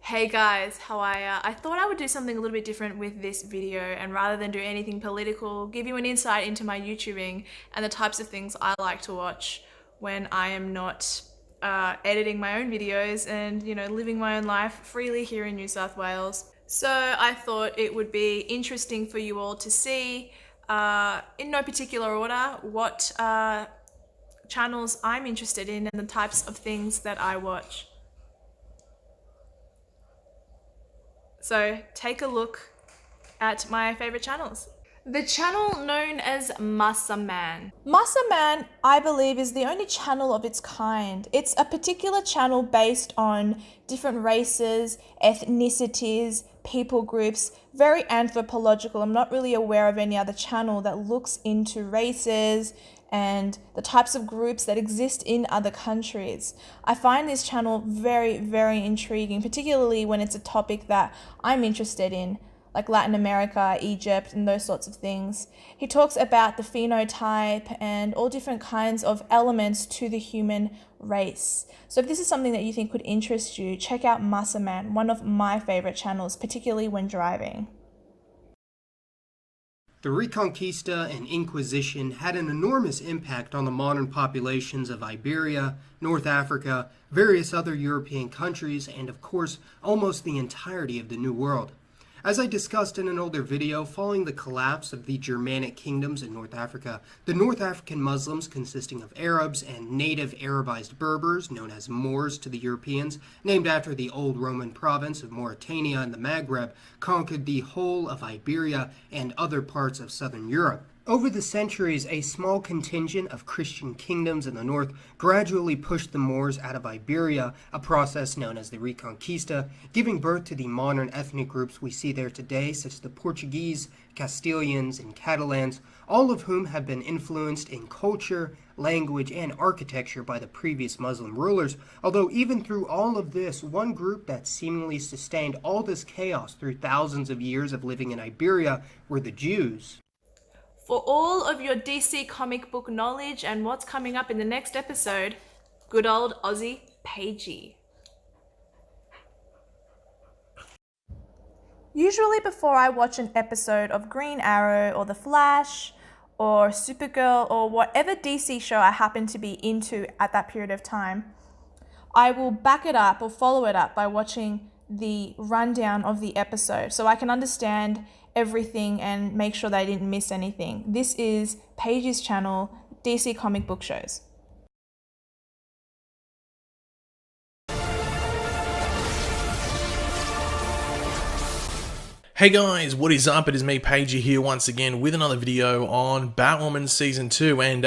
Hey guys, how are ya? I thought I would do something a little bit different with this video, and rather than do anything political, give you an insight into my YouTubing and the types of things I like to watch when I am not editing my own videos and, living my own life freely here in New South Wales. So I thought it would be interesting for you all to see, in no particular order, what channels I'm interested in and the types of things that I watch. So take a look at my favorite channels. The channel known as Masaman. Masaman, I believe, is the only channel of its kind. It's a particular channel based on different races, ethnicities, people groups, very anthropological. I'm not really aware of any other channel that looks into races and the types of groups that exist in other countries. I find this channel very, very intriguing, particularly when it's a topic that I'm interested in, like Latin America, Egypt, and those sorts of things. He talks about the phenotype and all different kinds of elements to the human race. So if this is something that you think could interest you, check out Masaman, one of my favorite channels, particularly when driving. The Reconquista and Inquisition had an enormous impact on the modern populations of Iberia, North Africa, various other European countries, and of course, almost the entirety of the New World. As I discussed in an older video, following the collapse of the Germanic kingdoms in North Africa, the North African Muslims, consisting of Arabs and native Arabized Berbers, known as Moors to the Europeans, named after the old Roman province of Mauritania in the Maghreb, conquered the whole of Iberia and other parts of southern Europe. Over the centuries, a small contingent of Christian kingdoms in the north gradually pushed the Moors out of Iberia, a process known as the Reconquista, giving birth to the modern ethnic groups we see there today, such as the Portuguese, Castilians, and Catalans, all of whom have been influenced in culture, language, and architecture by the previous Muslim rulers, although even through all of this, one group that seemingly sustained all this chaos through thousands of years of living in Iberia were the Jews. For all of your DC comic book knowledge and what's coming up in the next episode, good old Aussie Pagey. Usually before I watch an episode of Green Arrow or The Flash or Supergirl or whatever DC show I happen to be into at that period of time, I will back it up or follow it up by watching the rundown of the episode so I can understand everything and make sure that I didn't miss anything. This is Pagey's channel, DC comic book shows. Hey guys, what is up? It is me, Pagey, here once again with another video on Batwoman Season 2, and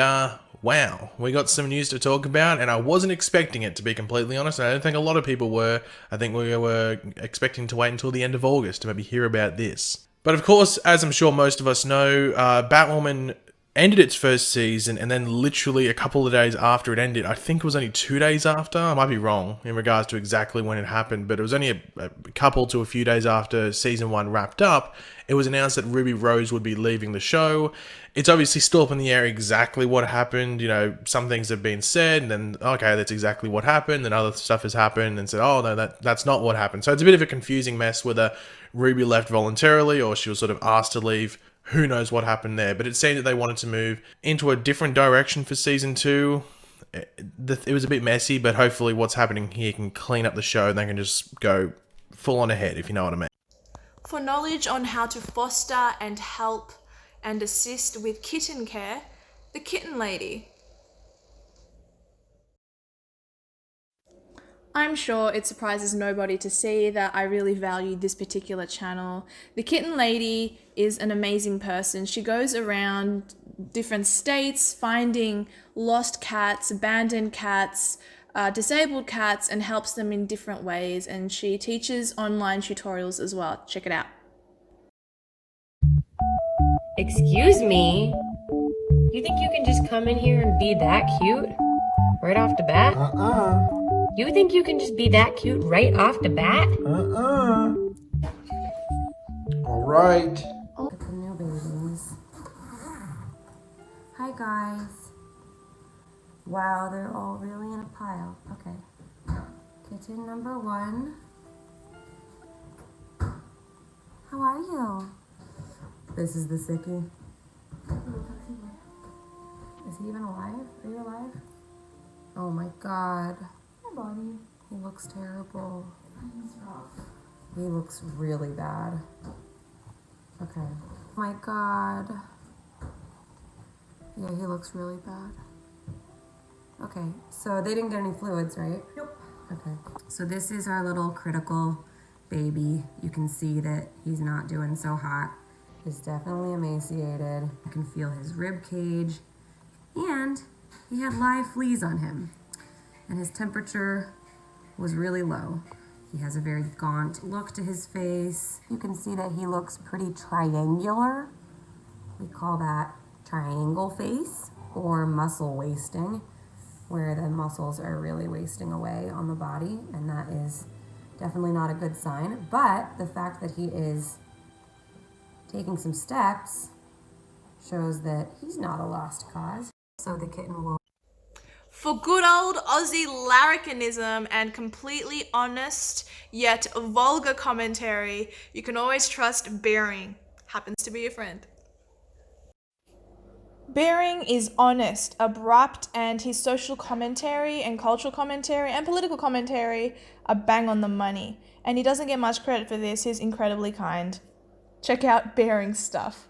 wow, we got some news to talk about, and I wasn't expecting it, to be completely honest. I don't think a lot of people were. I think we were expecting to wait until the end of August to maybe hear about this. But of course, as I'm sure most of us know, Batwoman ended its first season, and then literally a couple of days after it ended, I think it was only 2 days after, I might be wrong in regards to exactly when it happened, but it was only a couple to a few days after season 1 wrapped up, it was announced that Ruby Rose would be leaving the show. It's obviously still up in the air exactly what happened. You know, some things have been said, and then, okay, that's exactly what happened, and other stuff has happened, and said, oh, no, that's not what happened. So it's a bit of a confusing mess whether Ruby left voluntarily or she was sort of asked to leave. Who knows what happened there, but it seemed that they wanted to move into a different direction for season 2. It was a bit messy, but hopefully what's happening here can clean up the show and they can just go full on ahead, if you know what I mean. For knowledge on how to foster and help and assist with kitten care, the Kitten Lady. I'm sure it surprises nobody to see that I really value this particular channel. The Kitten Lady is an amazing person. She goes around different states finding lost cats, abandoned cats, disabled cats, and helps them in different ways. And she teaches online tutorials as well. Check it out. Excuse me? You think you can just come in here and be that cute? Right off the bat? You think you can just be that cute right off the bat? All right. Look at the new babies. Hi guys. Wow, they're all really in a pile. Okay. Kitten number 1. How are you? This is the sickie. Is he even alive? Are you alive? Oh my god. Hi, buddy. He looks terrible. He's rough. He looks really bad. Okay. My god. Yeah, he looks really bad. Okay, so they didn't get any fluids, right? Nope. Okay. So this is our little critical baby. You can see that he's not doing so hot. He's definitely emaciated. I can feel his rib cage. And he had live fleas on him. And his temperature was really low. He has a very gaunt look to his face. You can see that he looks pretty triangular. We call that triangle face or muscle wasting, where the muscles are really wasting away on the body, and that is definitely not a good sign. But the fact that he is taking some steps shows that he's not a lost cause. So the kitten will. For good old Aussie larrikinism and completely honest yet vulgar commentary, you can always trust Bearing. Happens to be a friend. Bearing is honest, abrupt, and his social commentary and cultural commentary and political commentary are bang on the money. And he doesn't get much credit for this. He's incredibly kind. Check out Bearing's stuff.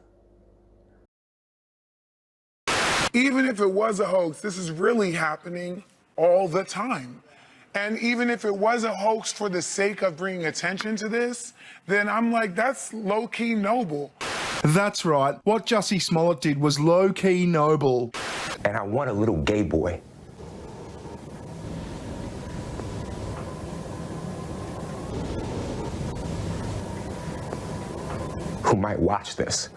Even if it was a hoax, this is really happening all the time. And even if it was a hoax for the sake of bringing attention to this, then I'm like, that's low-key noble. That's right. What Jussie Smollett did was low-key noble. And I want a little gay boy. Who might watch this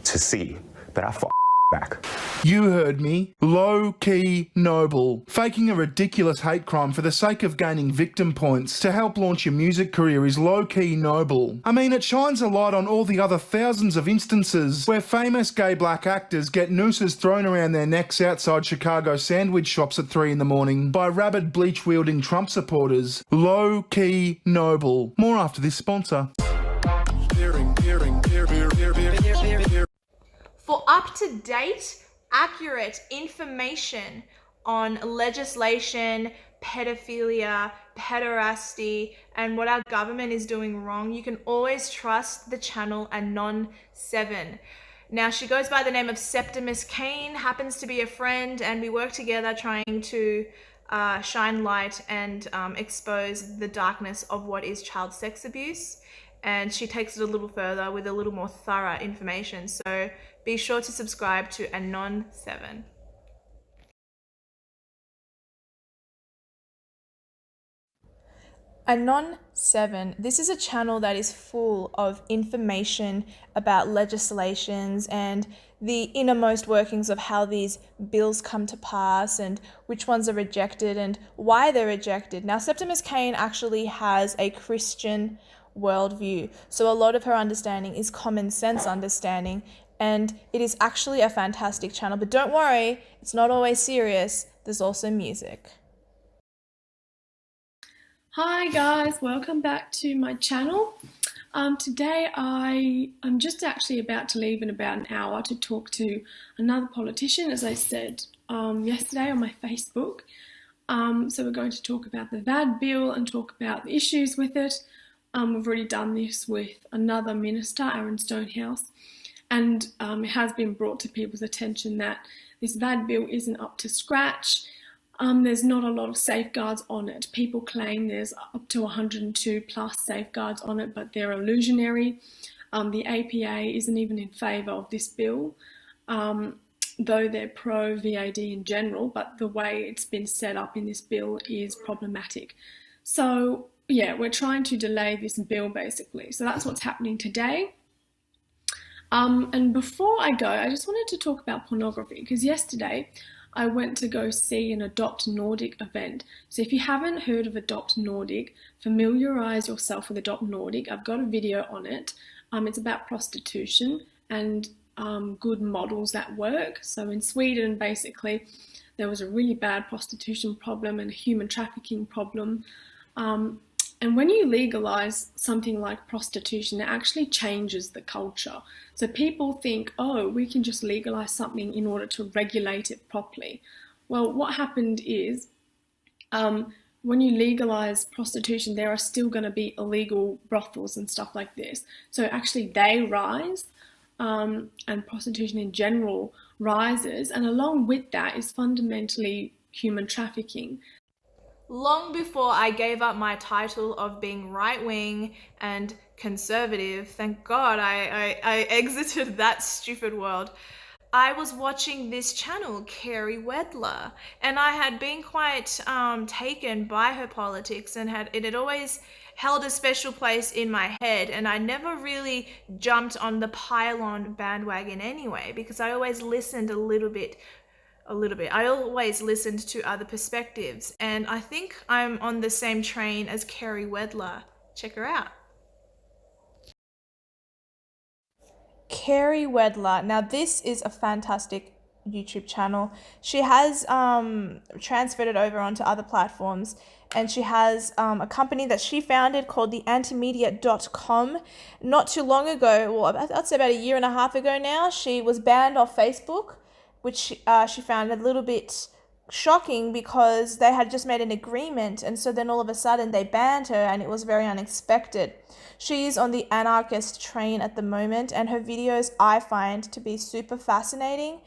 to see that I fought back. You heard me. Low-key noble. Faking a ridiculous hate crime for the sake of gaining victim points to help launch your music career is low-key noble. I mean, it shines a light on all the other thousands of instances where famous gay black actors get nooses thrown around their necks outside Chicago sandwich shops at 3 in the morning by rabid bleach-wielding Trump supporters. Low-key noble. More after this sponsor. For up-to-date, accurate information on legislation, pedophilia, pederasty, and what our government is doing wrong, you can always trust the channel Anon 7. Now, she goes by the name of Septimus Kane, happens to be a friend, and we work together trying to shine light and expose the darkness of what is child sex abuse. And she takes it a little further with a little more thorough information. So be sure to subscribe to Anon 7. Anon 7. This is a channel that is full of information about legislations and the innermost workings of how these bills come to pass and which ones are rejected and why they're rejected. Now, Septimus Kane actually has a Christian worldview, so a lot of her understanding is common sense understanding, and it is actually a fantastic channel. But don't worry, it's not always serious. There's also music. Hi guys, welcome back to my channel. Today I'm just actually about to leave in about an hour to talk to another politician, as I said yesterday on my Facebook. So we're going to talk about the VAD bill and talk about the issues with it. We've already done this with another minister, Aaron Stonehouse, and it has been brought to people's attention that this VAD bill isn't up to scratch. There's not a lot of safeguards on it. People claim there's up to 102 plus safeguards on it, but they're illusionary. The APA isn't even in favour of this bill, though they're pro-VAD in general, but the way it's been set up in this bill is problematic. So yeah, we're trying to delay this bill basically. So that's what's happening today. And before I go, I just wanted to talk about pornography, because yesterday I went to go see an Adopt Nordic event. So if you haven't heard of Adopt Nordic, familiarise yourself with Adopt Nordic. I've got a video on it. It's about prostitution and good models that work. So in Sweden, basically, there was a really bad prostitution problem and a human trafficking problem. And when you legalize something like prostitution, it actually changes the culture. So people think, oh, we can just legalize something in order to regulate it properly. Well, what happened is, when you legalize prostitution, there are still going to be illegal brothels and stuff like this. So actually they rise, and prostitution in general rises. And along with that is fundamentally human trafficking. Long before I gave up my title of being right-wing and conservative, thank God I exited that stupid world, I was watching this channel, Carrie Wedla, and I had been quite taken by her politics, and it had always held a special place in my head, and I never really jumped on the pylon bandwagon anyway, because I always listened a little bit. I always listened to other perspectives, and I think I'm on the same train as Carrie Wedla. Check her out. Carrie Wedla. Now this is a fantastic YouTube channel. She has transferred it over onto other platforms, and she has a company that she founded called the antimedia.com. Not too long ago, well, I'd say about a year and a half ago now, she was banned off Facebook, which she found a little bit shocking because they had just made an agreement, and so then all of a sudden they banned her, and it was very unexpected. She is on the anarchist train at the moment, and her videos I find to be super fascinating.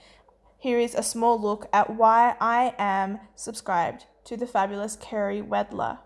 Here is a small look at why I am subscribed to the fabulous Carrie Wedla.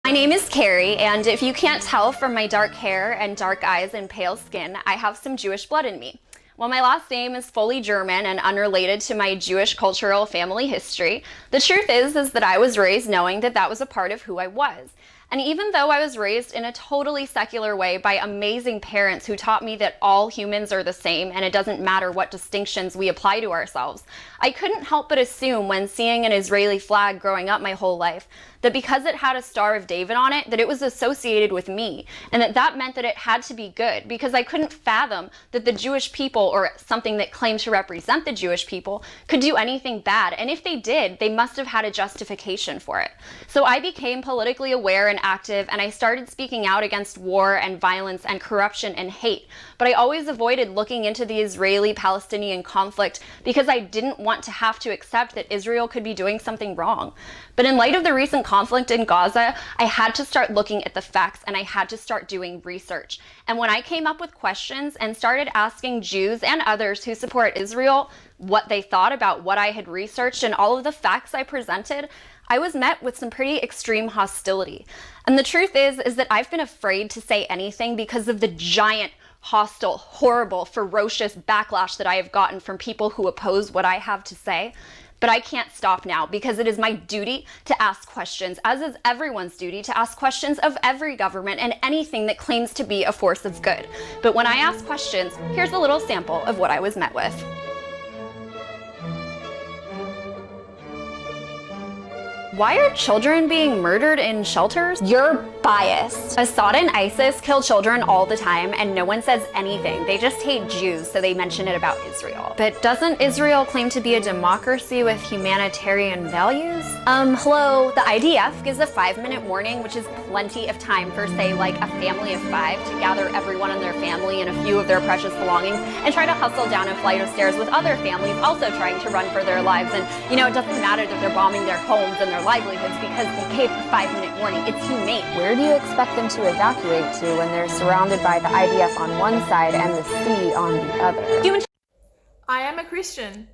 My name is Carrie, and if you can't tell from my dark hair and dark eyes and pale skin, I have some Jewish blood in me. While my last name is fully German and unrelated to my Jewish cultural family history, the truth is that I was raised knowing that that was a part of who I was. And even though I was raised in a totally secular way by amazing parents who taught me that all humans are the same and it doesn't matter what distinctions we apply to ourselves, I couldn't help but assume when seeing an Israeli flag growing up my whole life that because it had a Star of David on it, that it was associated with me, and that meant that it had to be good, because I couldn't fathom that the Jewish people, or something that claimed to represent the Jewish people, could do anything bad, and if they did, they must have had a justification for it. So I became politically aware and active, and I started speaking out against war and violence and corruption and hate, but I always avoided looking into the Israeli-Palestinian conflict because I didn't want to have to accept that Israel could be doing something wrong. But in light of the recent conflict in Gaza, I had to start looking at the facts, and I had to start doing research. And when I came up with questions and started asking Jews and others who support Israel what they thought about what I had researched and all of the facts I presented, I was met with some pretty extreme hostility. And the truth is that I've been afraid to say anything because of the giant, hostile, horrible, ferocious backlash that I have gotten from people who oppose what I have to say. But I can't stop now, because it is my duty to ask questions, as is everyone's duty to ask questions of every government and anything that claims to be a force of good. But when I ask questions, here's a little sample of what I was met with. Why are children being murdered in shelters? You're biased. Assad and ISIS kill children all the time, and no one says anything. They just hate Jews, so they mention it about Israel. But doesn't Israel claim to be a democracy with humanitarian values? Hello, the IDF gives a 5-minute warning, which is plenty of time for, say, like a family of 5 to gather everyone in their family and a few of their precious belongings and try to hustle down a flight of stairs with other families also trying to run for their lives. And, you know, it doesn't matter that they're bombing their homes and their livelihoods because they gave a 5-minute warning. It's humane. Where do you expect them to evacuate to when they're surrounded by the IDF on one side and the sea on the other? I am a Christian.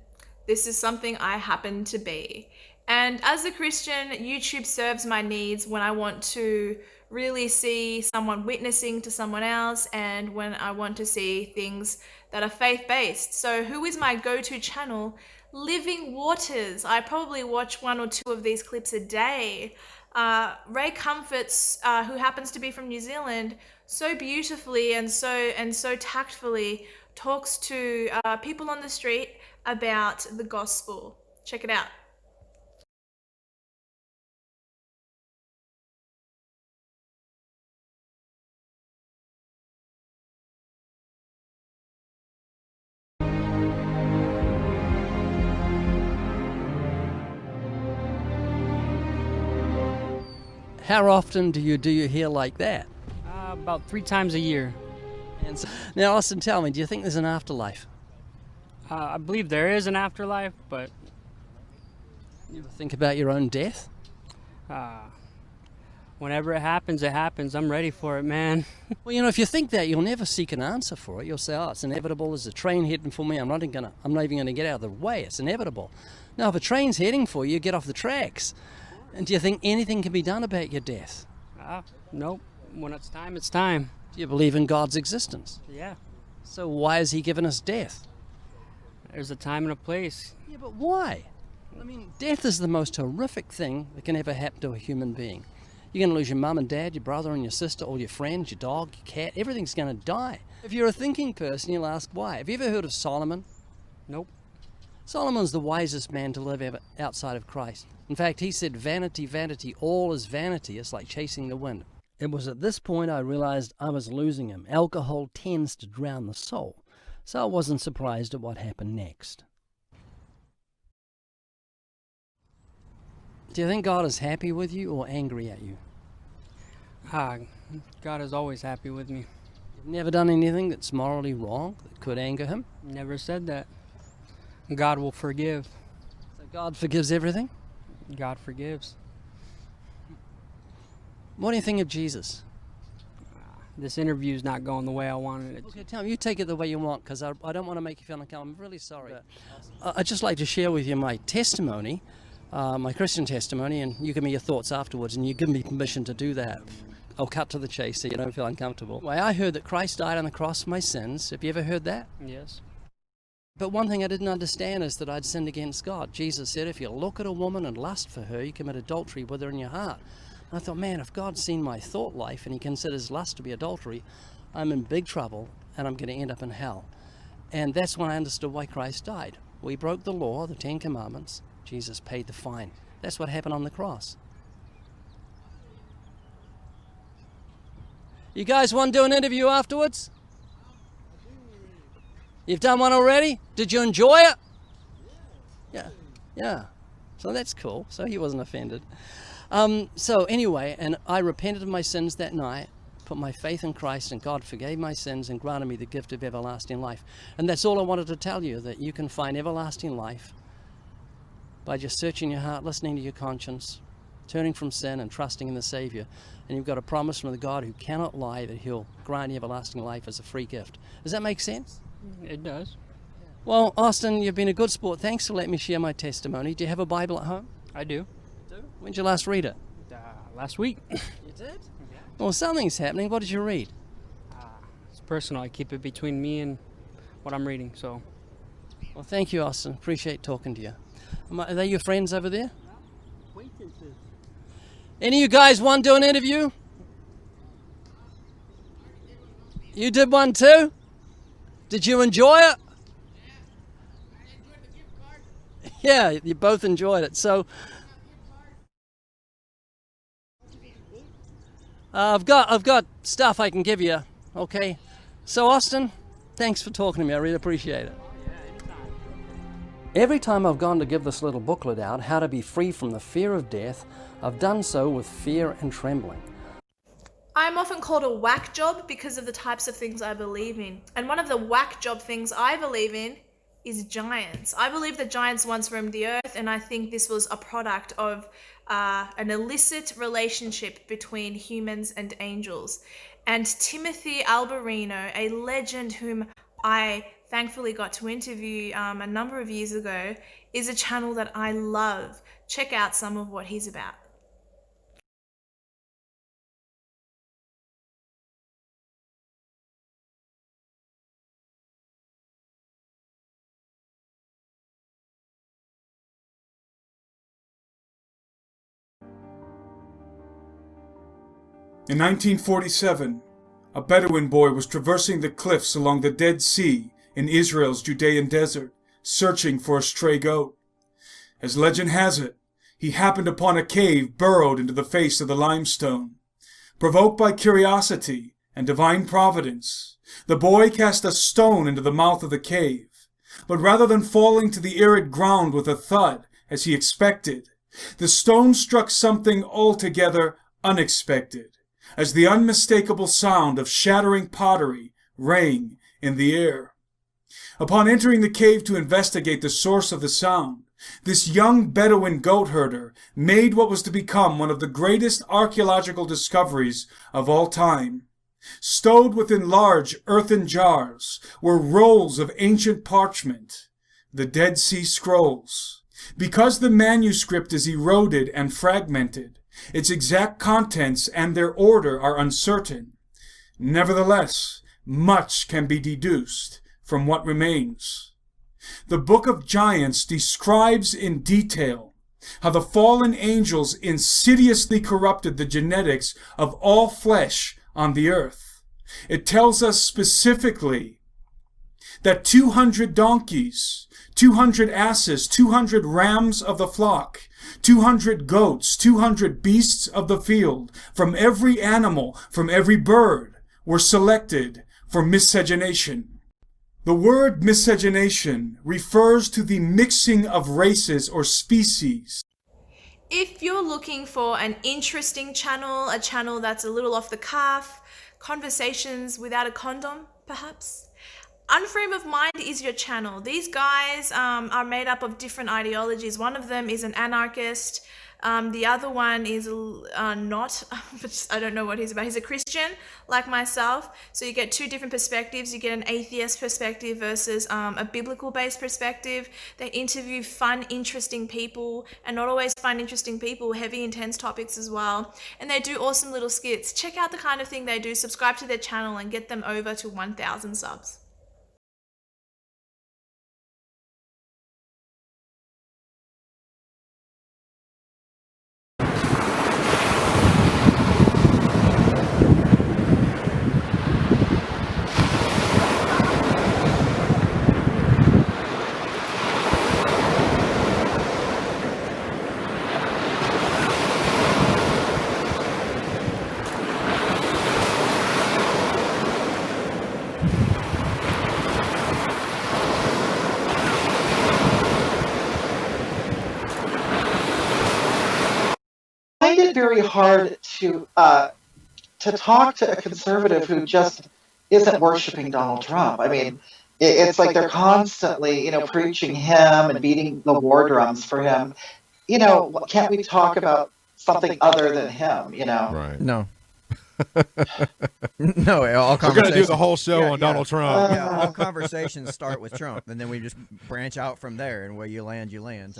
This is something I happen to be. And as a Christian, YouTube serves my needs when I want to really see someone witnessing to someone else, and when I want to see things that are faith-based. So who is my go-to channel? Living Waters. I probably watch 1 or 2 of these clips a day. Ray Comforts, who happens to be from New Zealand, so beautifully and so tactfully talks to people on the street about the gospel. Check it out. How often do you hear like that? About 3 times a year. And so, now, Austin, tell me, do you think there's an afterlife? I believe there is an afterlife, but... You ever think about your own death? Whenever it happens, it happens. I'm ready for it, man. Well, you know, if you think that, you'll never seek an answer for it. You'll say, oh, it's inevitable. There's a train heading for me. I'm not even going to get out of the way. It's inevitable. Now, if a train's heading for you, get off the tracks. And do you think anything can be done about your death? Nope. When it's time, it's time. Do you believe in God's existence? Yeah. So why has he given us death? There's a time and a place. Yeah, but why? I mean, death is the most horrific thing that can ever happen to a human being. You're going to lose your mum and dad, your brother and your sister, all your friends, your dog, your cat. Everything's going to die. If you're a thinking person, you'll ask why. Have you ever heard of Solomon? Nope. Solomon's the wisest man to live ever outside of Christ. In fact, he said, vanity, vanity, all is vanity. It's like chasing the wind. It was at this point I realized I was losing him. Alcohol tends to drown the soul. So I wasn't surprised at what happened next. Do you think God is happy with you or angry at you? God is always happy with me. You've never done anything that's morally wrong that could anger him? Never said that. God will forgive. So God forgives everything? God forgives. What do you think of Jesus? This interview's not going the way I wanted it. Okay, tell me, you take it the way you want, because I don't want to make you feel uncomfortable. I'm really sorry. I'd just like to share with you my testimony, my Christian testimony, and you give me your thoughts afterwards, and you give me permission to do that. I'll cut to the chase so you don't feel uncomfortable. Well, I heard that Christ died on the cross for my sins. Have you ever heard that? Yes. But one thing I didn't understand is that I'd sinned against God. Jesus said, if you look at a woman and lust for her, you commit adultery with her in your heart. I thought, man, if God's seen my thought life and he considers lust to be adultery, I'm in big trouble and I'm going to end up in hell. And that's when I understood why Christ died. We broke the law, the 10 Commandments. Jesus paid the fine. That's what happened on the cross. You guys want to do an interview afterwards? You've done one already? Did you enjoy it? Yeah. So that's cool. So he wasn't offended. So anyway, and I repented of my sins that night, put my faith in Christ, and God forgave my sins and granted me the gift of everlasting life. And that's all I wanted to tell you, that you can find everlasting life by just searching your heart, listening to your conscience, turning from sin and trusting in the Savior. And you've got a promise from the God who cannot lie that he'll grant you everlasting life as a free gift. Does that make sense? It does. Well, Austin, you've been a good sport. Thanks for letting me share my testimony. Do you have a Bible at home? I do. When did you last read it? Last week. You did? Well, something's happening. What did you read? It's personal. I keep it between me and what I'm reading, so. Well, thank you, Austin. Appreciate talking to you. Are they your friends over there? Any of you guys want to do an interview? You did one too? Did you enjoy it? Yeah, you both enjoyed it. So I've got stuff I can give you. Okay. So Austin, thanks for talking to me. I really appreciate it. Every time I've gone to give this little booklet out, How to Be Free from the Fear of Death, I've done so with fear and trembling. I'm often called a whack job because of the types of things I believe in. And one of the whack job things I believe in is giants. I believe that giants once roamed the earth, and I think this was a product of an illicit relationship between humans and angels. And Timothy Alberino, a legend whom I thankfully got to interview a number of years ago, is a channel that I love. Check out some of what he's about. In 1947, a Bedouin boy was traversing the cliffs along the Dead Sea in Israel's Judean desert, searching for a stray goat. As legend has it, he happened upon a cave burrowed into the face of the limestone. Provoked by curiosity and divine providence, the boy cast a stone into the mouth of the cave, but rather than falling to the arid ground with a thud, as he expected, the stone struck something altogether unexpected, as the unmistakable sound of shattering pottery rang in the air. Upon entering the cave to investigate the source of the sound, this young Bedouin goat herder made what was to become one of the greatest archaeological discoveries of all time. Stowed within large earthen jars were rolls of ancient parchment, the Dead Sea Scrolls. Because the manuscript is eroded and fragmented, its exact contents and their order are uncertain. Nevertheless, much can be deduced from what remains. The Book of Giants describes in detail how the fallen angels insidiously corrupted the genetics of all flesh on the earth. It tells us specifically that 200 donkeys, 200 asses, 200 rams of the flock, 200 goats, 200 beasts of the field, from every animal, from every bird, were selected for miscegenation. The word miscegenation refers to the mixing of races or species. If you're looking for an interesting channel, a channel that's a little off the cuff, conversations without a condom, perhaps, Unframe of Mind is your channel. These guys are made up of different ideologies. One of them is an anarchist. The other one is not, I don't know what he's about. He's a Christian like myself. So you get two different perspectives. You get an atheist perspective versus a biblical based perspective. They interview fun, interesting people, and not always fun, interesting people, heavy, intense topics as well. And they do awesome little skits. Check out the kind of thing they do. Subscribe to their channel and get them over to 1,000 subs. I find it very hard to talk to a conservative who just isn't worshiping Donald Trump. I mean, it's like they're constantly, preaching him and beating the war drums for him. Can't we talk about something other than him? Right. No. No, all we're conversations. going to do the whole show on Donald Trump. Yeah, all conversations start with Trump, and then we just branch out from there, and where you land, you land.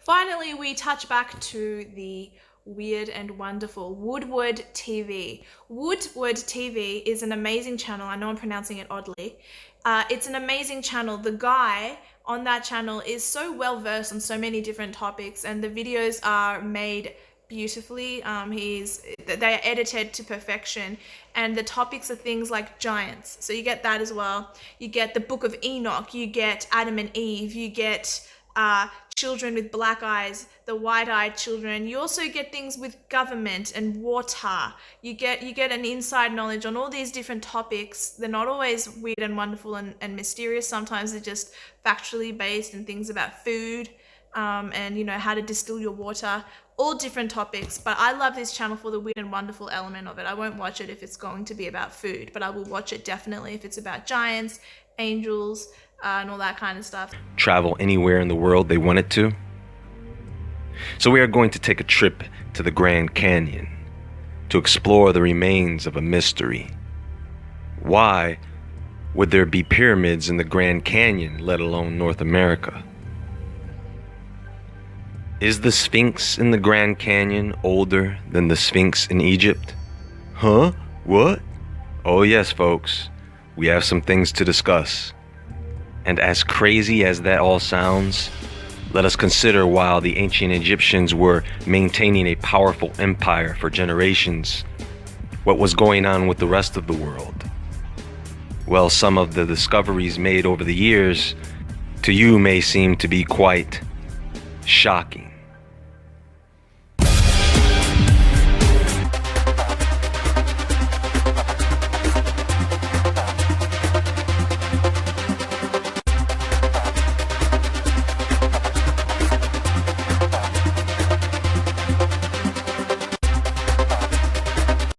Finally, we touch back to the weird and wonderful Woodward TV. Woodward TV is an amazing channel. I know I'm pronouncing it oddly. It's an amazing channel. The guy on that channel is so well versed on so many different topics, and the videos are made beautifully. They are edited to perfection, and the topics are things like giants. So you get that as well. You get the Book of Enoch. You get Adam and Eve. You get children with black eyes, the white-eyed children. You also get things with government and water. You get an inside knowledge on all these different topics. They're not always weird and wonderful and mysterious. Sometimes they're just factually based and things about food and how to distill your water. All different topics, but I love this channel for the weird and wonderful element of it. I won't watch it if it's going to be about food, but I will watch it definitely if it's about giants, angels, and all that kind of stuff. Travel anywhere in the world they wanted to. So we are going to take a trip to the Grand Canyon to explore the remains of a mystery. Why would there be pyramids in the Grand Canyon, let alone North America? Is the Sphinx in the Grand Canyon older than the Sphinx in Egypt? Huh? What? Oh yes, folks. We have some things to discuss. And as crazy as that all sounds, let us consider while the ancient Egyptians were maintaining a powerful empire for generations, what was going on with the rest of the world. Well, some of the discoveries made over the years to you may seem to be quite shocking.